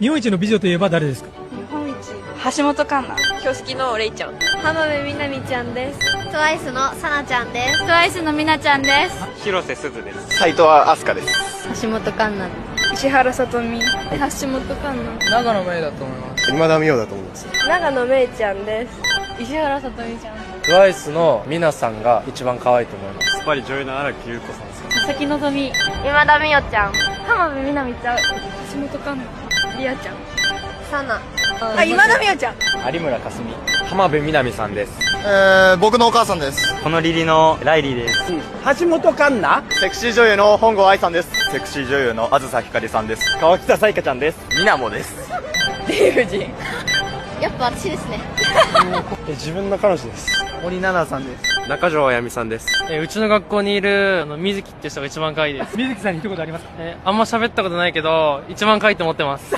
日本一の美女といえば誰ですか？日本一橋本環奈。標識のレイちゃん。浜辺美波ちゃんです。TWICE のさなちゃんです。TWICE のみなちゃんです。広瀬すずです。斉藤飛鳥です。橋本環奈。石原さとみ。橋本環奈。長野芽郁だと思います。今田美桜だと思います。長野めいちゃんです。石原さとみちゃん。TWICE のみなさんが一番可愛いと思います。やっぱり女優の荒木優子さんです。佐々木希。今田美桜ちゃん。浜辺美波ちゃん。橋本環奈。りあちゃん。さな。今田美桜ちゃん。有村架純。浜辺美波さんです。僕のお母さんです。このリリのライリーです。橋本環奈。セクシー女優の本郷愛さんです。セクシー女優のあずさひかりさんです。川北彩花ちゃんです。みなもです。やっぱ私ですね。自分の彼女です。森七菜さんです。中条あやみさんです。うちの学校にいる水木って人が一番可愛いです。水木さんに一言ありますか？あんま喋ったことないけど一番可愛いと思ってます。